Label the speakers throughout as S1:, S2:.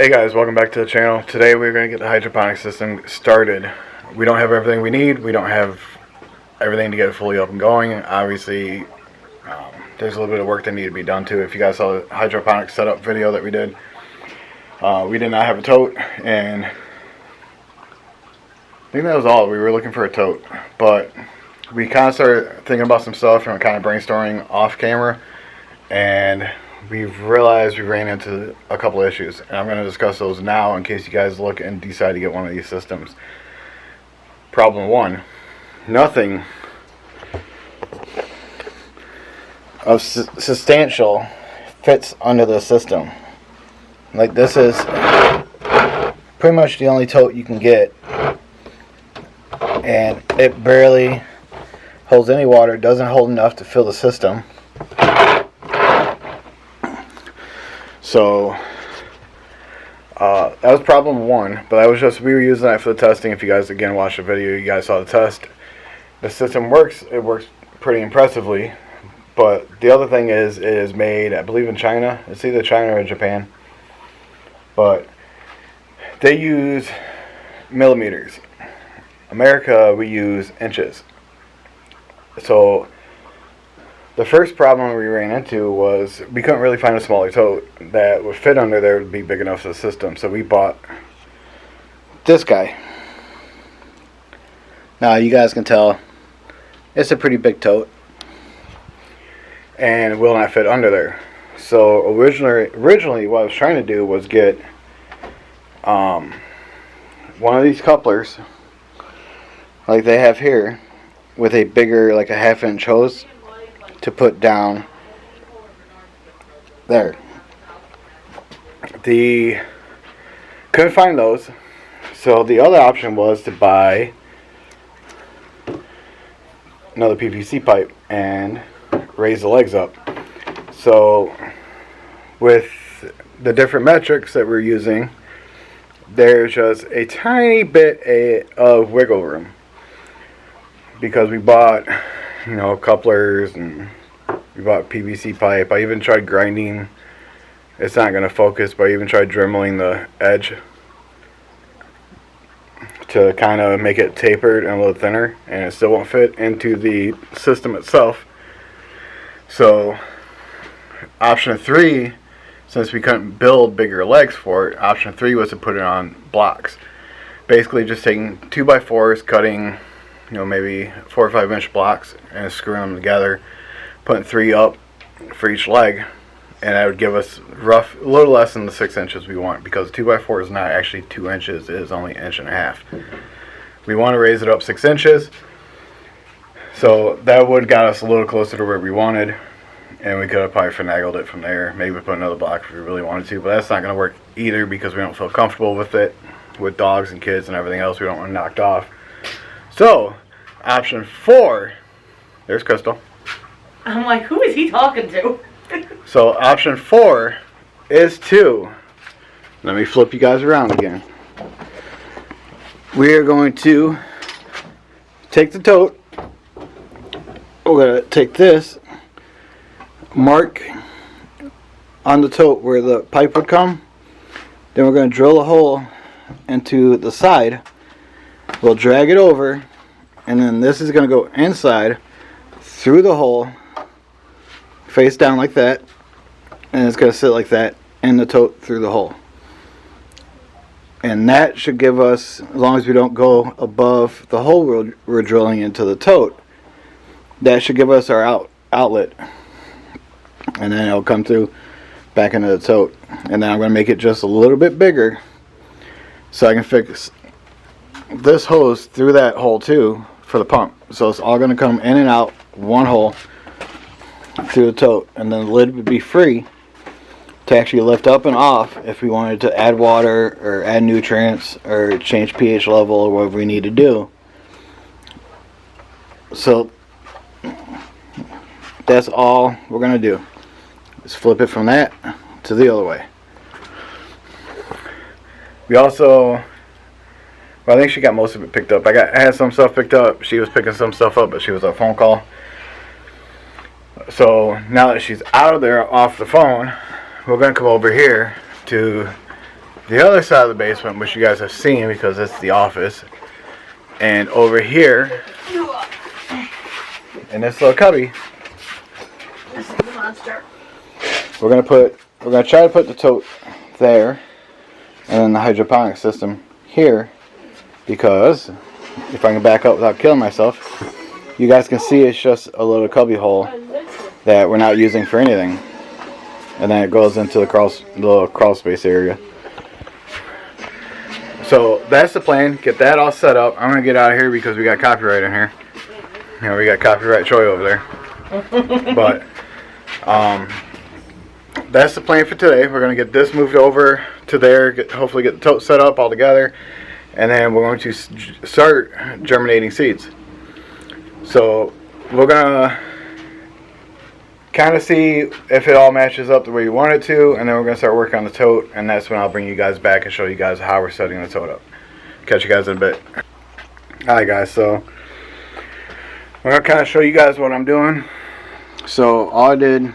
S1: Hey guys, welcome back to the channel. Today we're going to get the hydroponics system started. We don't have everything we need. We don't have everything to get it fully up and going. Obviously, there's a little bit of work that needed to be done too. If you guys saw the hydroponics setup video that we did not have a tote, and I think that was all. We were looking for a tote, but we kind of started thinking about some stuff and kind of brainstorming off camera, and we've realized we ran into a couple issues, and I'm going to discuss those now in case you guys look and decide to get one of these systems. Problem one, nothing of substantial fits under the system. Like, this is pretty much the only tote you can get, and it barely holds any water. It doesn't hold enough to fill the system. So that was problem one, but that was just, we were using that for the testing. If you guys again watched the video, you guys saw the test. The system works. It works pretty impressively, but the other thing is, it is made, I believe, in China. It's either China or Japan, but they use millimeters. America, we use inches. So the first problem we ran into was we couldn't really find a smaller tote that would fit under there to be big enough for the system. So we bought this guy. Now you guys can tell it's a pretty big tote and will not fit under there. So originally what I was trying to do was get one of these couplers like they have here with a bigger, like a 1/2 inch hose to put down there. Couldn't find those, so the other option was to buy another PVC pipe and raise the legs up. So with the different metrics that we're using, there's just a tiny bit of wiggle room, because we bought, couplers, and we bought PVC pipe. I even tried grinding. It's not going to focus, but I even tried dremeling the edge to kind of make it tapered and a little thinner, and it still won't fit into the system itself. So option 3, since we couldn't build bigger legs for it, option 3 was to put it on blocks. Basically just taking 2x4s, cutting maybe 4 or 5 inch blocks and screwing them together, putting 3 up for each leg, and that would give us a little less than the 6 inches we want, because 2x4 is not actually 2 inches, it is only 1.5 inches. We want to raise it up 6 inches, so that would got us a little closer to where we wanted, and we could have probably finagled it from there. Maybe put another block if we really wanted to, but that's not going to work either, because we don't feel comfortable with it, with dogs and kids and everything else. We don't want it knocked off. So option 4, there's Krystal.
S2: I'm like, who is he talking to?
S1: So option 4 is to, let me flip you guys around again. We are going to take the tote. We're going to take this, mark on the tote where the pipe would come. Then we're going to drill a hole into the side. We'll drag it over, and then this is going to go inside through the hole, face down like that, and it's going to sit like that in the tote through the hole. And that should give us, as long as we don't go above the hole we're drilling into the tote, that should give us our outlet, and then it'll come through back into the tote. And then I'm going to make it just a little bit bigger so I can fix this hose through that hole too for the pump. So it's all going to come in and out one hole through the tote, and then the lid would be free to actually lift up and off if we wanted to add water or add nutrients or change pH level or whatever we need to do. So that's all we're going to do, is flip it from that to the other way. We also, well, I think she got most of it picked up. I had some stuff picked up. She was picking some stuff up, but she was on a phone call. So now that she's out of there off the phone, we're going to come over here to the other side of the basement, which you guys have seen because it's the office. And over here, in this little cubby,
S2: This is the monster.
S1: we're gonna try to put the tote there, and then the hydroponic system here, because if I can back up without killing myself, you guys can see it's just a little cubby hole that we're not using for anything, and then it goes into the little crawl space area. So that's the plan. Get that all set up. I'm gonna get out of here because we got copyright in here. You know, we got copyright Troy over there. But that's the plan for today. We're gonna get this moved over to there. Hopefully get the tote set up all together, and then we're going to start germinating seeds. So we're gonna kind of see if it all matches up the way you want it to, and then we're gonna start working on the tote, and that's when I'll bring you guys back and show you guys how we're setting the tote up. Catch you guys in a bit. Alright guys, so I'm gonna kind of show you guys what I'm doing. So all I did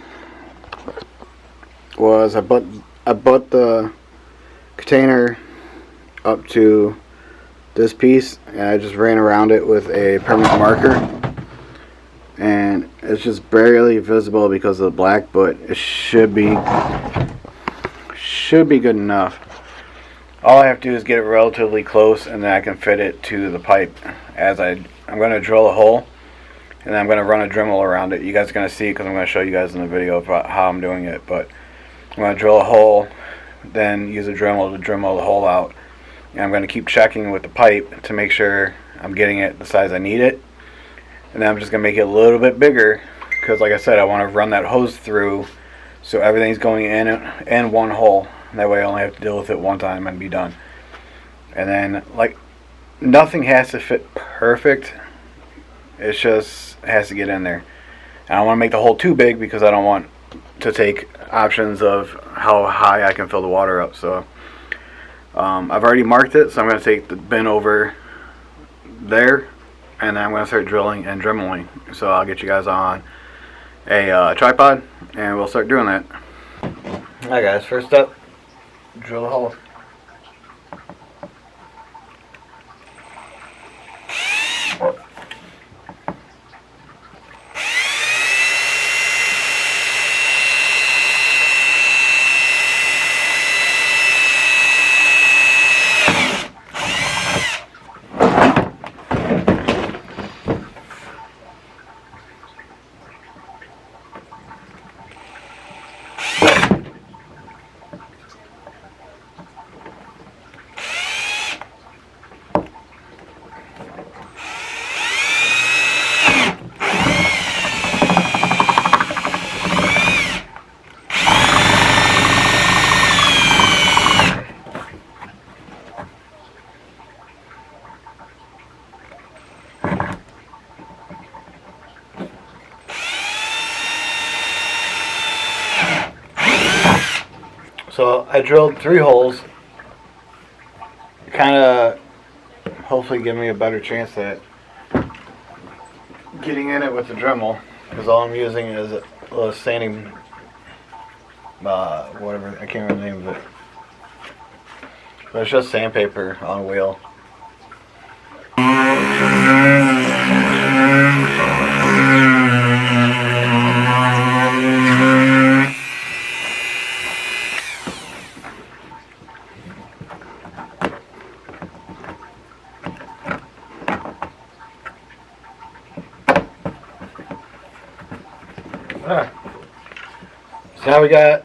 S1: was I butt the container up to this piece, and I just ran around it with a permanent marker, and it's just barely visible because of the black, but it should be good enough. All I have to do is get it relatively close, and then I can fit it to the pipe. As I'm going to drill a hole, and then I'm going to run a Dremel around it. You guys are going to see it because I'm going to show you guys in the video about how I'm doing it. But I'm going to drill a hole, then use a Dremel to Dremel the hole out. And I'm going to keep checking with the pipe to make sure I'm getting it the size I need it. And then I'm just going to make it a little bit bigger because, like I said, I want to run that hose through so everything's going in one hole. That way I only have to deal with it one time and be done. And then, like, nothing has to fit perfect. It just has to get in there. And I don't want to make the hole too big because I don't want to take options of how high I can fill the water up. So I've already marked it, so I'm going to take the bin over there, and then I'm going to start drilling and dremeling. So I'll get you guys on a tripod, and we'll start doing that. Alright guys, first up, drill a hole. So I drilled 3 holes, kind of hopefully give me a better chance at getting in it with the Dremel, because all I'm using is a little sanding, whatever, I can't remember the name of it, but it's just sandpaper on a wheel. So now we got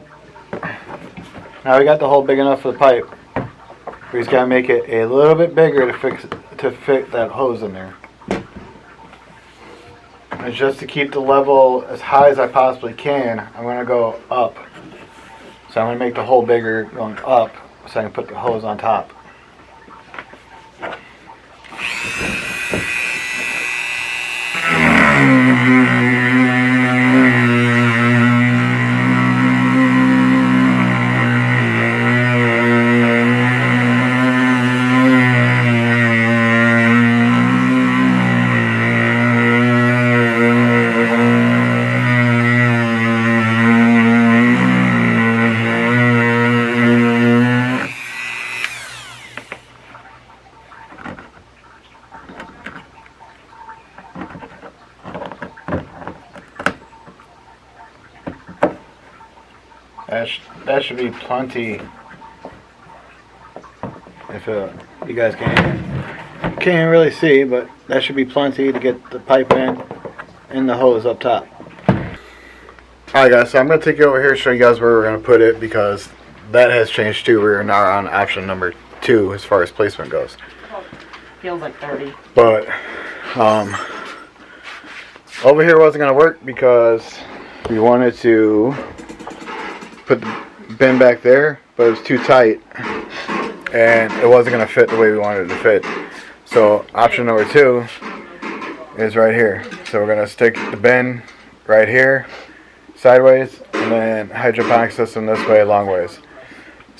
S1: the hole big enough for the pipe. We just gotta make it a little bit bigger to fit that hose in there. And just to keep the level as high as I possibly can, I'm gonna go up. So I'm gonna make the hole bigger going up so I can put the hose on top. That should be plenty. If you guys can't really see, but that should be plenty to get the pipe in and the hose up top. Alright guys, so I'm going to take you over here and show you guys where we're going to put it, because that has changed too. We're now on option number 2 as far as placement goes.
S2: Feels like 30.
S1: But over here wasn't going to work because we wanted to put the bin back there, but it was too tight and it wasn't going to fit the way we wanted it to fit. So option number 2 is right here. So we're going to stick the bin right here sideways, and then hydroponic system this way long ways.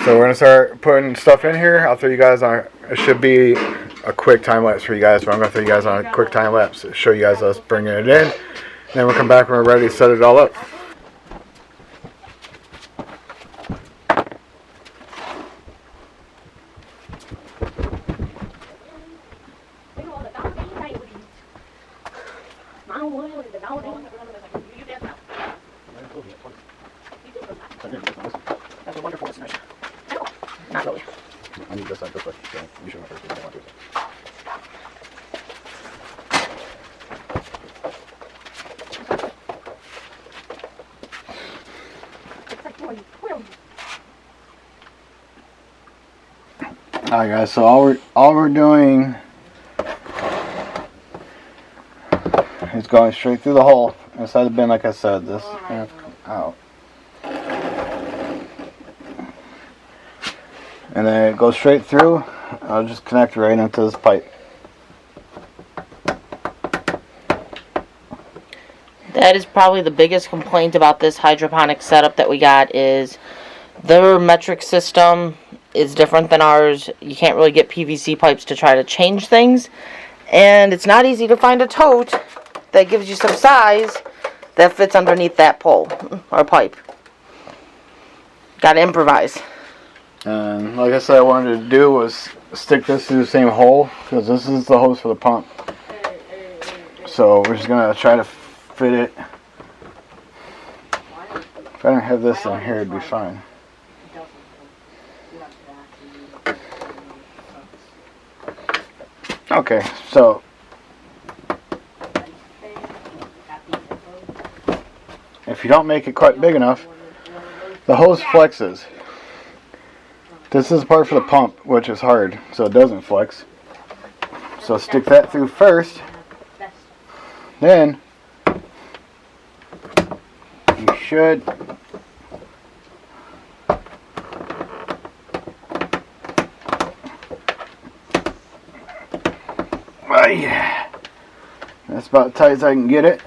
S1: So we're going to start putting stuff in here. I'll throw you guys on, it should be a quick time lapse for you guys, but I'm going to throw you guys on a quick time lapse to show you guys us bringing it in. Then we'll come back when we're ready to set it all up.
S2: That's a wonderful listeners. Not really.
S1: I need this side this way, so you should first if you want to. Alright guys, so all we're doing is going straight through the hole inside the bin, like I said. This out. And then it goes straight through. I'll just connect right into this pipe.
S3: That is probably the biggest complaint about this hydroponic setup that we got, is their metric system is different than ours. You can't really get PVC pipes to try to change things. And it's not easy to find a tote that gives you some size that fits underneath that pole or pipe. Gotta improvise.
S1: And like I said, what I wanted to do was stick this through the same hole, because this is the hose for the pump. So we're just going to try to fit it. If I don't have this in here, it'd be fine. Okay, so if you don't make it quite big enough, the hose flexes. This is the part for the pump, which is hard, so it doesn't flex. So stick that through first. Then you should yeah. That's about as tight as I can get it.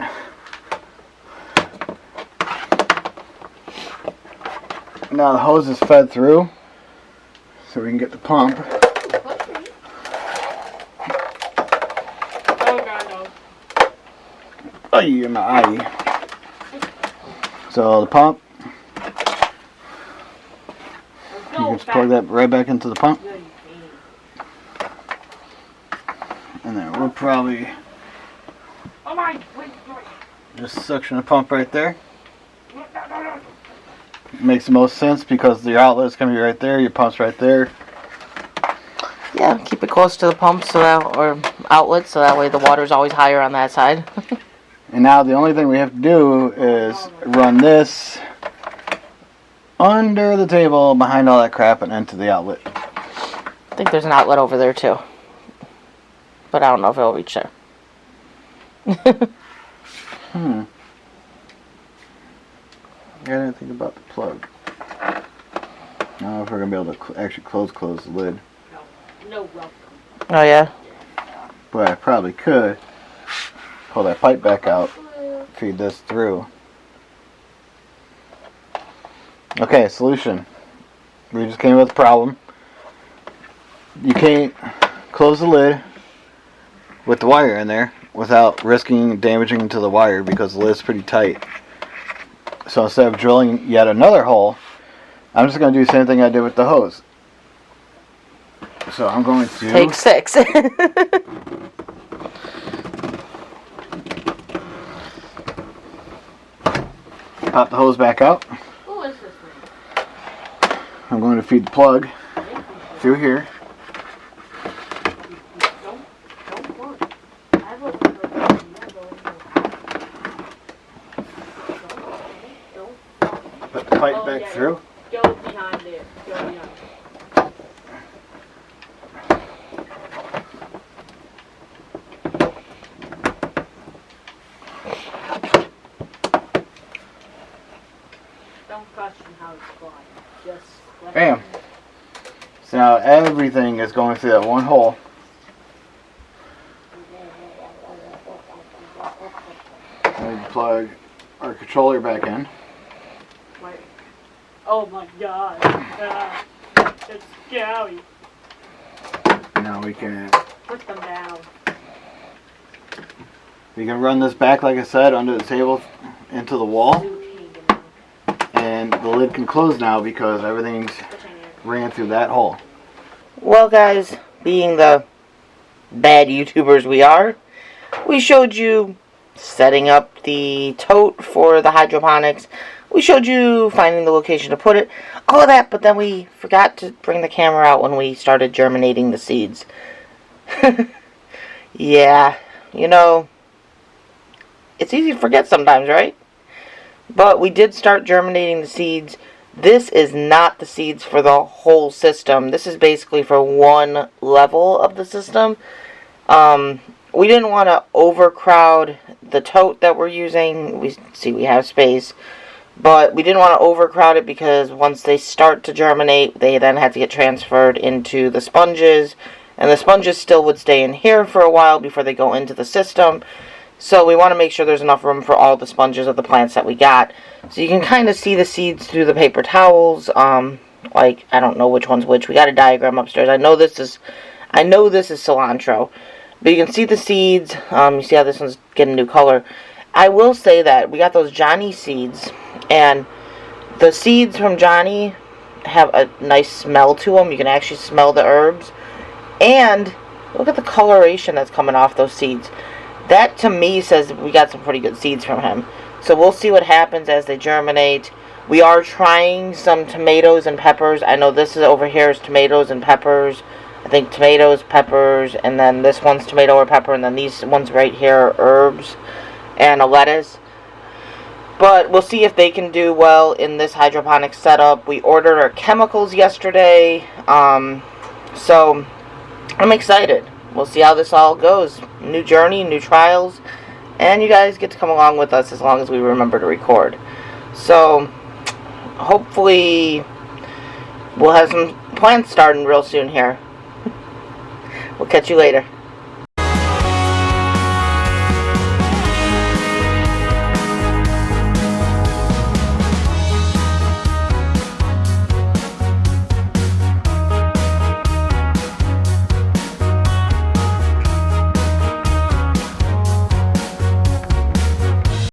S1: Now the hose is fed through, so we can get the pump.
S2: Oh God, no.
S1: Oh, yeah, my eye. So the pump, you can just plug that right back into the pump. And then we'll probably just suction the pump right there. Makes the most sense because the outlet's going to be right there, your pump's right there.
S3: Yeah, keep it close to the pump so that, or outlet, so that way the water's always higher on that side.
S1: And now the only thing we have to do is run this under the table behind all that crap and into the outlet.
S3: I think there's an outlet over there too, but I don't know if it'll reach there.
S1: I didn't think about the plug. I don't know if we're going to be able to actually close the lid.
S2: No welcome.
S3: Oh yeah?
S1: But I probably could pull that pipe back out, feed this through. Okay, solution. We just came up with a problem. You can't close the lid with the wire in there without risking damaging to the wire because the lid's pretty tight. So instead of drilling yet another hole, I'm just going to do the same thing I did with the hose. So I'm going to
S3: Take 6.
S1: pop the hose back out.
S2: Who is this thing?
S1: I'm going to feed the plug through here.
S2: Don't work. I will go in Don't.
S1: Put the pipe
S2: Oh,
S1: back
S2: yeah,
S1: through.
S2: Go behind there. Go behind. Don't question how it's going. Just let
S1: Bam. So now everything is going through that one hole. And we plug our controller back in.
S2: Wait. Oh my god. It's scary.
S1: Now we can
S2: Put them down.
S1: run this back, like I said, under the table into the wall, and the lid can close now because everything's ran through that hole.
S3: Well, guys, being the bad YouTubers we are, we showed you setting up the tote for the hydroponics. We showed you finding the location to put it, all of that, but then we forgot to bring the camera out when we started germinating the seeds. Yeah, you know, it's easy to forget sometimes, right? But we did start germinating the seeds. This is not the seeds for the whole system. This is basically for one level of the system. We didn't want to overcrowd the tote that we're using. We have space. But we didn't want to overcrowd it because once they start to germinate, they then have to get transferred into the sponges. And the sponges still would stay in here for a while before they go into the system. So we want to make sure there's enough room for all the sponges of the plants that we got. So you can kind of see the seeds through the paper towels. Like, I don't know which one's which. We got a diagram upstairs. I know this is cilantro. But you can see the seeds. You see how this one's getting a new color. I will say that we got those Johnny seeds. And the seeds from Johnny have a nice smell to them. You can actually smell the herbs. And look at the coloration that's coming off those seeds. That, to me, says we got some pretty good seeds from him. So we'll see what happens as they germinate. We are trying some tomatoes and peppers. I know this is over here is tomatoes and peppers. I think tomatoes, peppers, and then this one's tomato or pepper, and then these ones right here are herbs and a lettuce. But we'll see if they can do well in this hydroponic setup. We ordered our chemicals yesterday. So I'm excited. We'll see how this all goes. New journey, new trials. And you guys get to come along with us as long as we remember to record. So, hopefully, we'll have some plants starting real soon here. We'll catch you later.